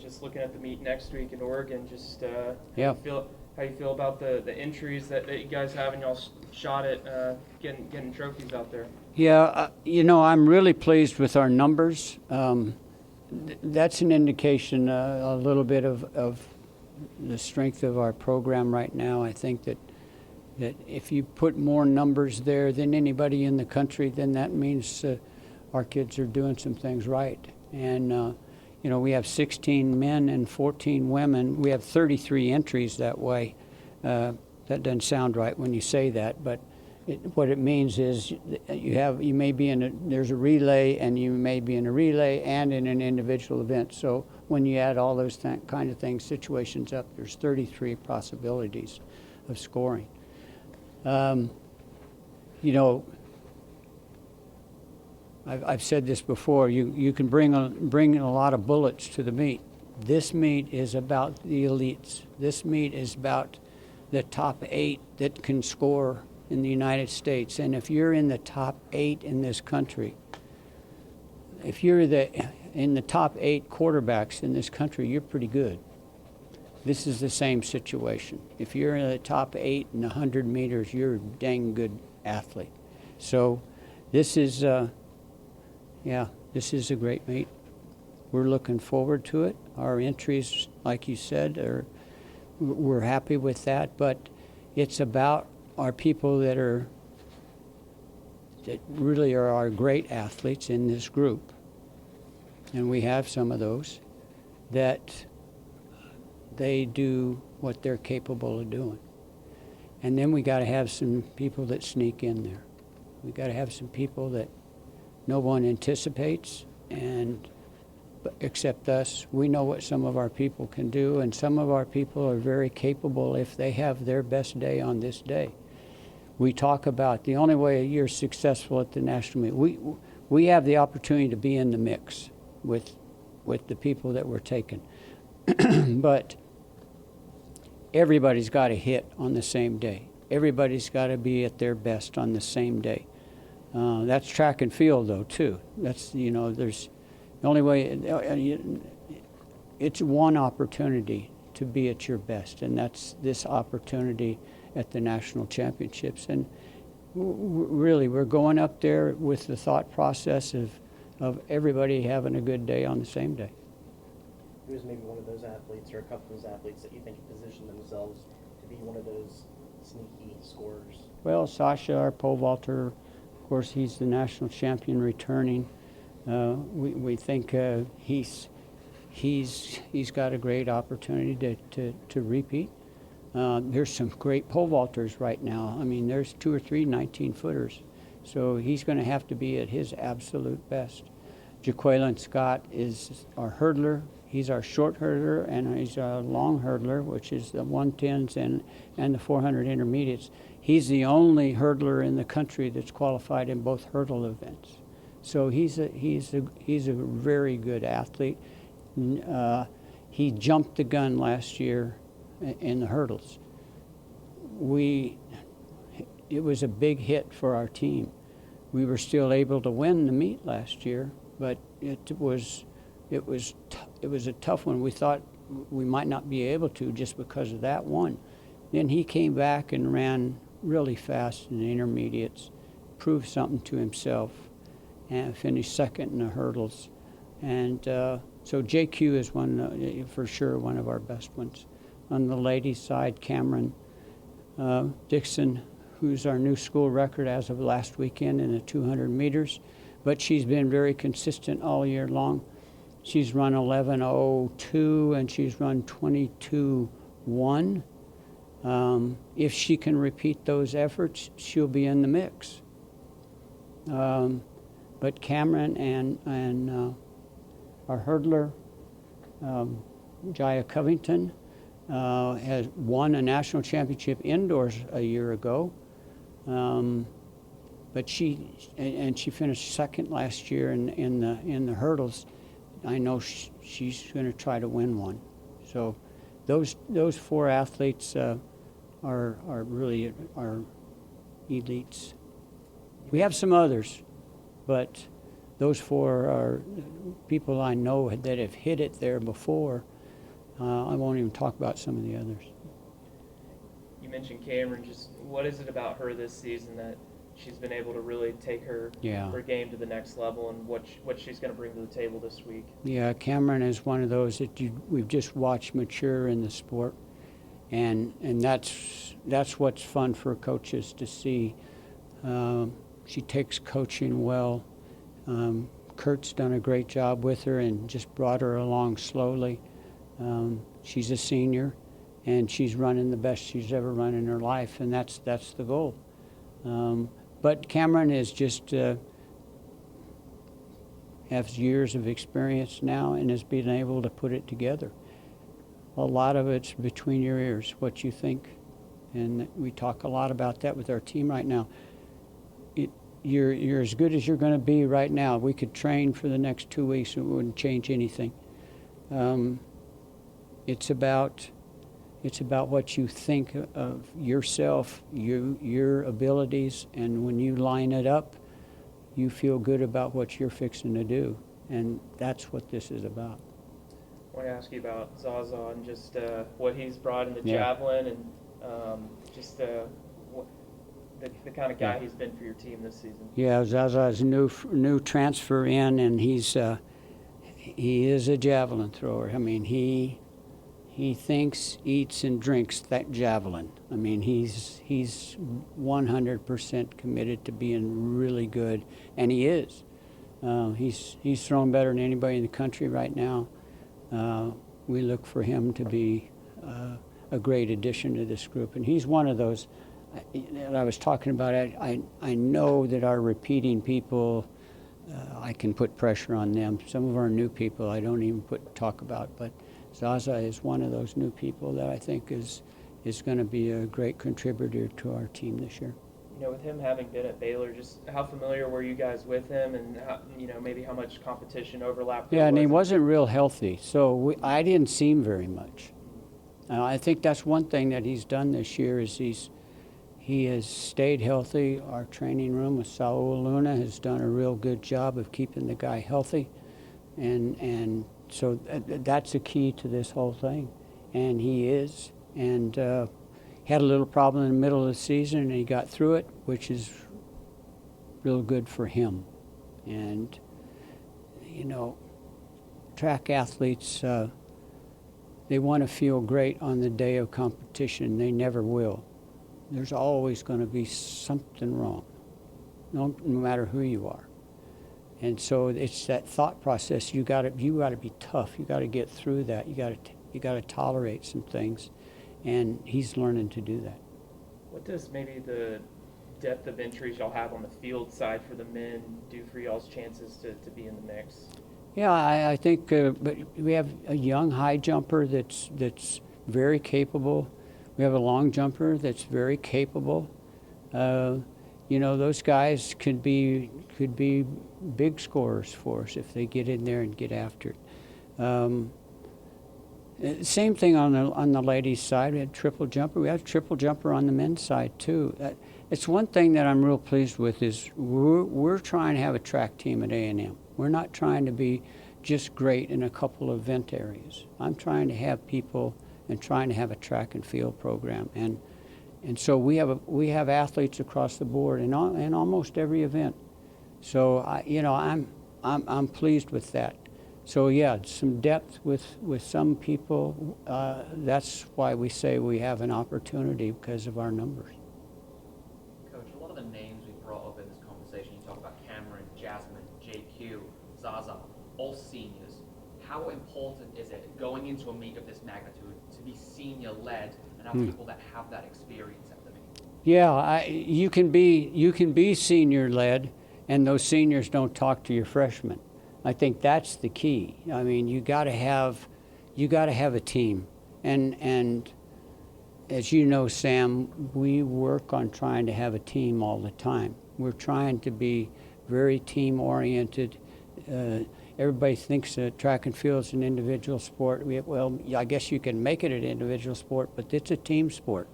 just looking at the meet next week in Oregon, just Yeah. how you feel about the entries that you guys have, and y'all shot at getting trophies out there. Yeah, I'm really pleased with our numbers. That's an indication a little bit of the strength of our program right now. I think that if you put more numbers there than anybody in the country, then that means our kids are doing some things right. And we have 16 men and 14 women. We have 33 entries that way. That doesn't sound right when you say that, but what it means is you may be there's a relay, and you may be in a relay and in an individual event. So when you add all those kind of things, situations up, there's 33 possibilities of scoring. I've said this before. You can bring a lot of bullets to the meet. This meet is about the elites. This meet is about the top 8 that can score in the United States. And if you're in the top 8 in this country, if you're in the top 8 quarterbacks in this country, you're pretty good. This is the same situation. If you're in the top 8 in 100 meters, you're a dang good athlete. So this is a great meet. We're looking forward to it. Our entries, like you said, we're happy with that, but it's about our people that really are our great athletes in this group. And we have some of those that they do what they're capable of doing. And then we got to have some people that sneak in there. We got to have some people that no one anticipates, except us. We know what some of our people can do, and some of our people are very capable if they have their best day on this day. We talk about the only way you're successful at the national meet. We have the opportunity to be in the mix with the people that we're taking. But everybody's got to hit on the same day. Everybody's got to be at their best on the same day. That's track and field, though, too. That's, there's the only way, it's one opportunity to be at your best, and that's this opportunity at the national championships. And really, we're going up there with the thought process of everybody having a good day on the same day. Who's maybe one of those athletes or a couple of those athletes that you think position themselves to be one of those sneaky scorers? Well, Sasha, our pole vaulter, of course, he's the national champion returning. We think he's got a great opportunity to repeat. There's some great pole vaulters right now. I mean, there's 2 or 3 19-footers. So he's going to have to be at his absolute best. Jaqueline Scott is our hurdler. He's our short hurdler, and he's our long hurdler, which is the 110s and the 400 intermediates. He's the only hurdler in the country that's qualified in both hurdle events. So he's a very good athlete. He jumped the gun last year in the hurdles. It was a big hit for our team. We were still able to win the meet last year, but it was a tough one. We thought we might not be able to just because of that one. Then he came back and ran really fast in the intermediates, proved something to himself, and finished second in the hurdles. And so JQ is one, for sure, one of our best ones. On the ladies' side, Cameron Dixon, who's our new school record as of last weekend in the 200 meters, but she's been very consistent all year long. She's run 11:02 and she's run 22:1. If she can repeat those efforts, she'll be in the mix. But Cameron and our hurdler, Jaya Covington, has won a national championship indoors a year ago. But she finished second last year in the hurdles. I know she's going to try to win one. So those 4 athletes are really our elites. We have some others, but those 4 are people I know that have hit it there before, I won't even talk about some of the others. You mentioned Cameron. Just what is it about her this season that she's been able to really take her Yeah. her game to the next level, and what she's going to bring to the table this week? Yeah, Cameron is one of those that we've just watched mature in the sport, and that's what's fun for coaches to see. She takes coaching well. Kurt's done a great job with her and just brought her along slowly. She's a senior, and she's running the best she's ever run in her life, and that's the goal. But Cameron is just has years of experience now and has been able to put it together. A lot of it's between your ears, what you think, and we talk a lot about that with our team right now. You're as good as you're going to be right now. We could train for the next 2 weeks and it wouldn't change anything. It's about what you think of yourself, your abilities, and when you line it up, you feel good about what you're fixing to do, and that's what this is about. I want to ask you about Zaza and just what he's brought in the Yeah. javelin, and just the kind of guy he's been for your team this season. Yeah, Zaza is a new transfer in, and he is a javelin thrower. I mean, he thinks, eats, and drinks that javelin. I mean, he's 100% committed to being really good, and he is. He's thrown better than anybody in the country right now. We look for him to be a great addition to this group, and he's one of those that I was talking about. I know that our repeating people, I can put pressure on them. Some of our new people I don't even talk about, but Zaza is one of those new people that I think is going to be a great contributor to our team this year. You know, with him having been at Baylor, just how familiar were you guys with him, and how, maybe how much competition overlap there Yeah, and he was? wasn't real healthy, so I didn't see him very much. I think that's one thing that he's done this year is he has stayed healthy. Our training room with Saul Luna has done a real good job of keeping the guy healthy, and so that's the key to this whole thing, and he is. And had a little problem in the middle of the season, and he got through it, which is real good for him. And track athletes, they want to feel great on the day of competition. They never will. There's always going to be something wrong, no matter who you are. And so it's that thought process. You got to be tough. You got to get through that. You got to tolerate some things, and he's learning to do that. What does maybe the depth of entries y'all have on the field side for the men do for y'all's chances to be in the mix? Yeah, I think but we have a young high jumper that's very capable. We have a long jumper that's very capable. Those guys could be big scorers for us if they get in there and get after it. Same thing on the ladies' side. We had triple jumper. We have triple jumper on the men's side too. It's one thing that I'm real pleased with is we're trying to have a track team at A&M. We're not trying to be just great in a couple of event areas. I'm trying to have people and trying to have a track and field program, and so we have athletes across the board in almost every event. So I'm pleased with that. So yeah, some depth with some people. That's why we say we have an opportunity because of our numbers. Coach, a lot of the names we brought up in this conversation, you talk about Cameron, Jasmine, JQ, Zaza, all seniors. How important is it going into a meet of this magnitude to be senior-led and have people that have that experience at the meet? Yeah, you can be senior-led, and those seniors don't talk to your freshmen. I think that's the key. I mean, you got to have a team, and as you know, Sam, we work on trying to have a team all the time. We're trying to be very team-oriented. Everybody thinks that track and field is an individual sport. Well, I guess you can make it an individual sport, but it's a team sport,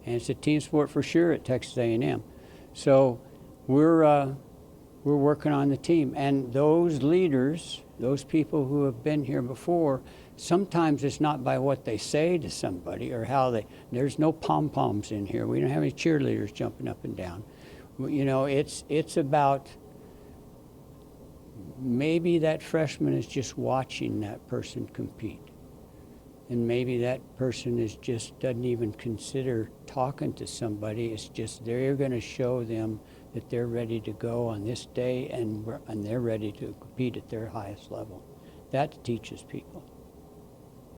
and it's a team sport for sure at Texas A&M. So we're working on the team, and those leaders those people who have been here before, sometimes it's not by what they say to somebody or how there's no pom-poms in here. We don't have any cheerleaders jumping up and down. You know, it's about maybe that freshman is just watching that person compete. And maybe that person doesn't even consider talking to somebody. It's just they're going to show them that they're ready to go on this day and they're ready to compete at their highest level. That teaches people.